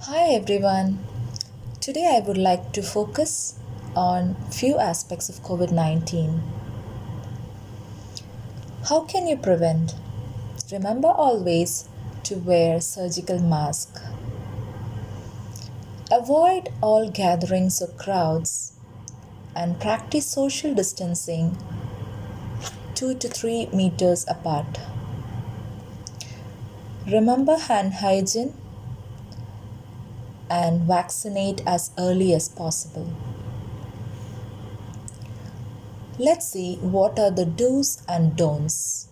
Hi everyone. Today I would like to focus on few aspects of COVID-19. How can you prevent? Remember always to wear surgical mask. Avoid all gatherings or crowds and practice social distancing 2 to 3 meters apart. Remember hand hygiene and vaccinate as early as possible. Let's see what are the do's and don'ts.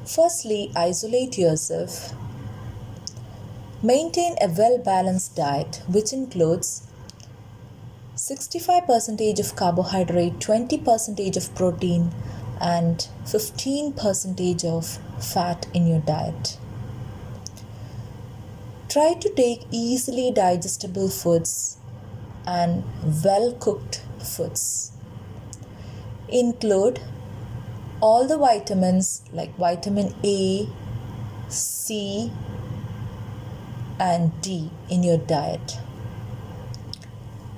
Firstly, isolate yourself. Maintain a well balanced diet, which includes 65% of carbohydrate, 20% of protein, and 15% of fat in your diet. Try to take easily digestible foods and well cooked foods. Include all the vitamins like vitamin A, C, and D in your diet.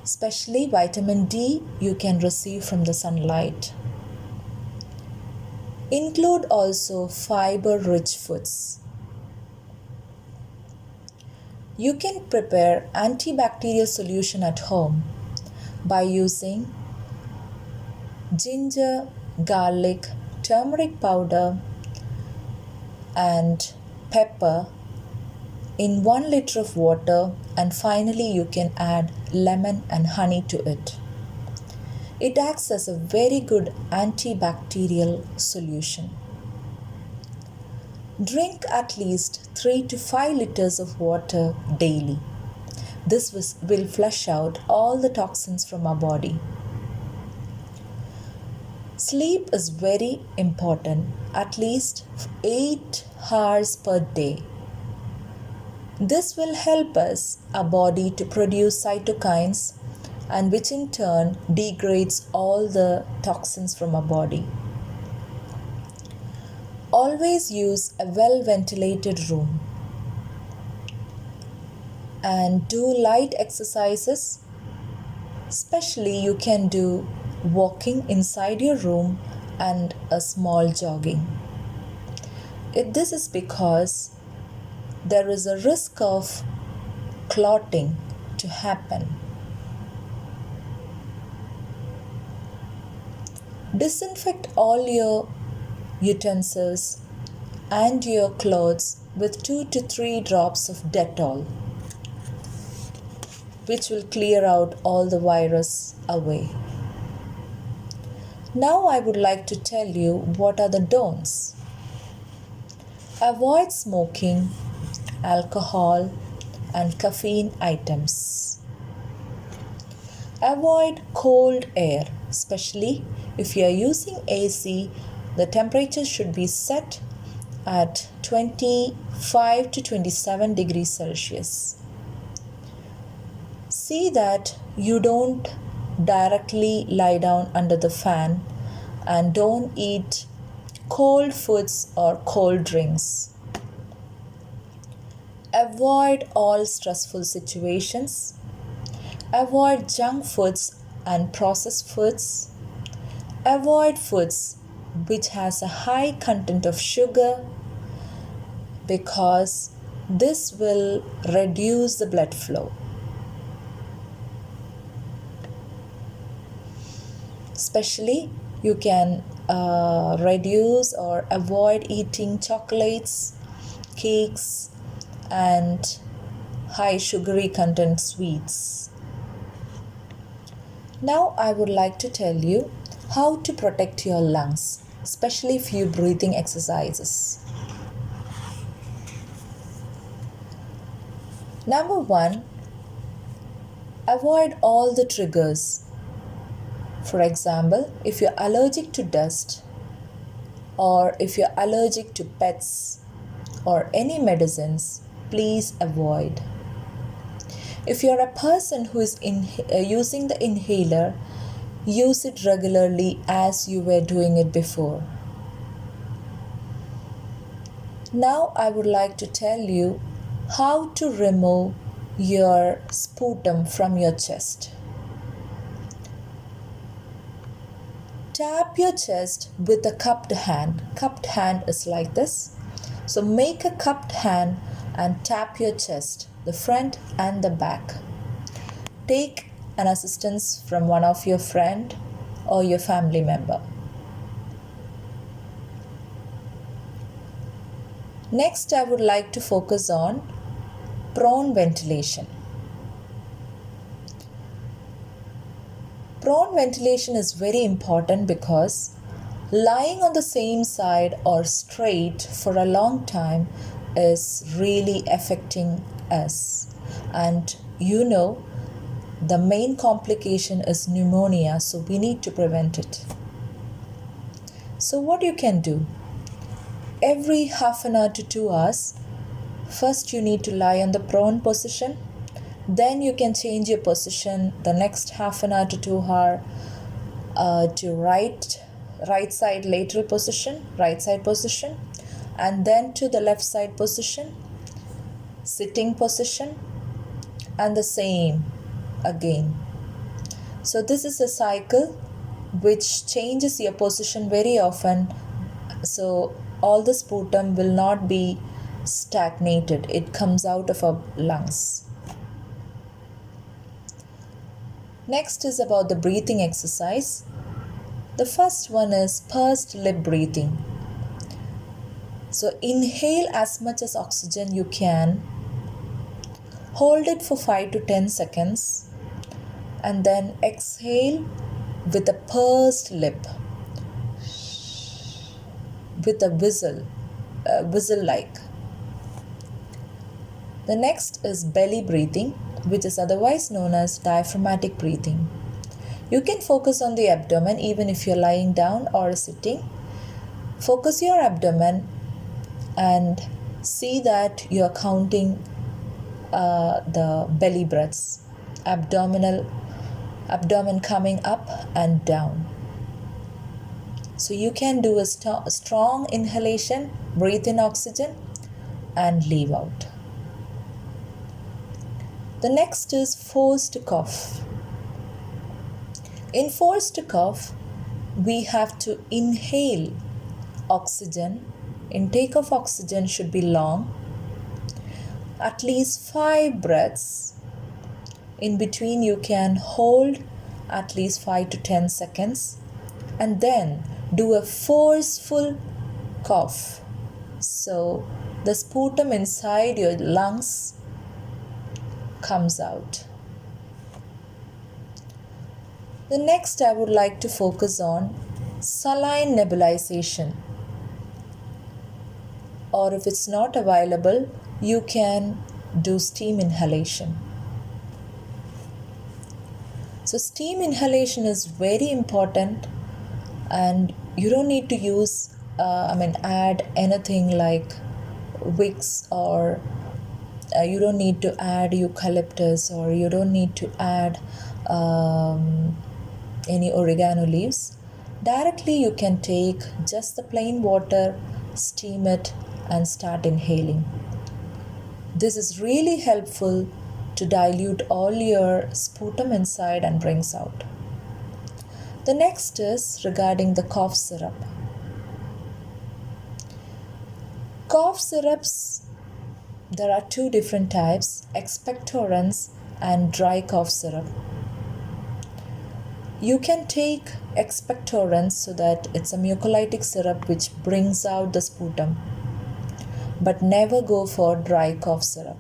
Especially vitamin D you can receive from the sunlight. Include also fiber rich foods. You can prepare antibacterial solution at home by using ginger, garlic, turmeric powder, and pepper in 1 liter of water, and finally you can add lemon and honey to it. It acts as a very good antibacterial solution. Drink at least 3 to 5 liters of water daily. This will flush out all the toxins from our body. Sleep is very important, at least 8 hours per day. This will help us, our body, to produce cytokines, and which in turn degrades all the toxins from our body. Always use a well ventilated room and do light exercises. Especially you can do walking inside your room and a small jogging. This is because there is a risk of clotting to happen. Disinfect all your utensils and your clothes with 2 to 3 drops of Dettol, which will clear out all the virus away. Now I would like to tell you what are the don'ts. Avoid smoking, alcohol, and caffeine items. Avoid cold air, especially if you are using AC. The temperature should be set at 25 to 27 degrees Celsius. See that you don't directly lie down under the fan and don't eat cold foods or cold drinks. Avoid all stressful situations. Avoid junk foods and processed foods. Avoid foods which has a high content of sugar, because this will reduce the blood flow. Especially you can reduce or avoid eating chocolates, cakes, and high sugary content sweets. Now I would like to tell you how to protect your lungs, especially few breathing exercises. Number 1, avoid all the triggers. For example, if you're allergic to dust, or if you're allergic to pets or any medicines, please avoid. If you're a person who is using the inhaler, use it regularly as you were doing it before. Now I would like to tell you how to remove your sputum from your chest. Tap your chest with a cupped hand. Cupped hand is like this. So make a cupped hand and tap your chest, the front and the back. Take an assistance from one of your friend or your family member. Next, I would like to focus on prone ventilation. Prone ventilation is very important because lying on the same side or straight for a long time is really affecting us. And the main complication is pneumonia, so we need to prevent it. So what you can do? Every half an hour to 2 hours, first you need to lie on the prone position. Then you can change your position the next half an hour to 2 hours to right side lateral position, right side position, and then to the left side position, sitting position, and the same again. So this is a cycle which changes your position very often, so all the sputum will not be stagnated. It comes out of our lungs. Next is about the breathing exercise. The first one is pursed lip breathing. So inhale as much as oxygen you can. Hold it for 5 to 10 seconds and then exhale with a pursed lip, with a whistle-like. The next is belly breathing, which is otherwise known as diaphragmatic breathing. You can focus on the abdomen even if you're lying down or sitting. Focus your abdomen and see that you're counting the belly breaths, abdomen coming up and down. So you can do a strong inhalation, breathe in oxygen and leave out. The next is forced cough. In forced cough, we have to inhale oxygen. Intake of oxygen should be long, at least 5 breaths. In between, you can hold at least 5 to 10 seconds and then do a forceful cough. So the sputum inside your lungs comes out. The next I would like to focus on saline nebulization, or if it's not available, you can do steam inhalation. So steam inhalation is very important and you don't need to add anything like Vicks, or you don't need to add eucalyptus, or you don't need to add any oregano leaves. Directly you can take just the plain water, steam it and start inhaling. This is really helpful to dilute all your sputum inside and brings out. The next is regarding the cough syrup. Cough syrups, there are 2 different types, expectorants and dry cough syrup. You can take expectorants so that it's a mucolytic syrup which brings out the sputum, but never go for dry cough syrup.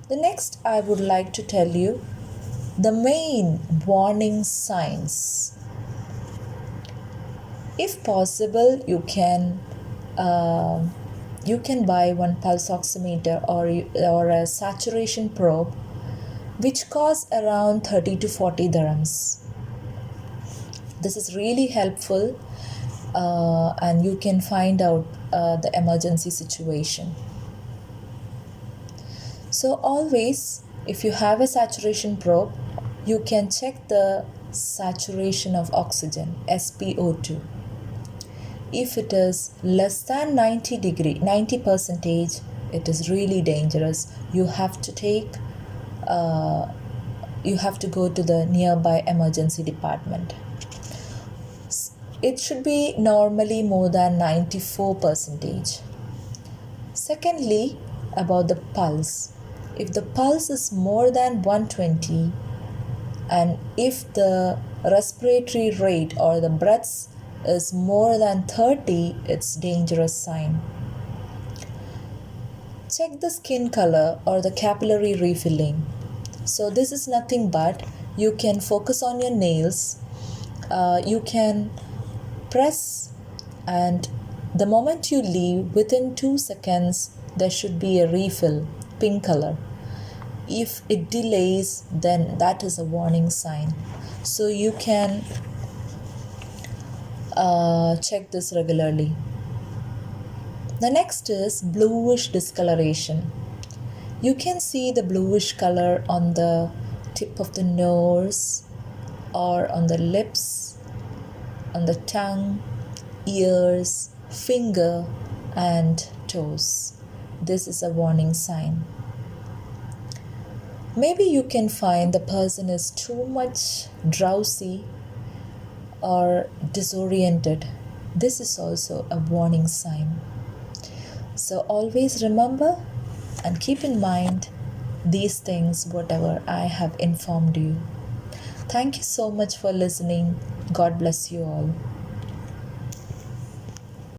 The next I would like to tell you the main warning signs. If possible, you can buy one pulse oximeter or a saturation probe, which costs around 30 to 40 dirhams. This is really helpful and you can find out the emergency situation. So always, if you have a saturation probe, you can check the saturation of oxygen, SpO2. If it is less than 90 percentage, it is really dangerous. You have to go to the nearby emergency department. It should be normally more than 94 percentage. Secondly, about the pulse. If the pulse is more than 120 and if the respiratory rate or the breaths is more than 30, it's dangerous sign. Check the skin color or the capillary refilling. So this is nothing but you can focus on your nails, you can press, and the moment you leave, within 2 seconds there should be a refill, pink color. If it delays, then that is a warning sign. So you can check this regularly. The next is bluish discoloration. You can see the bluish color on the tip of the nose or on the lips, on the tongue, ears, finger and toes. This is a warning sign. Maybe you can find the person is too much drowsy or disoriented. This is also a warning sign. So always remember and keep in mind these things, whatever I have informed you. Thank you so much for listening. God bless you all.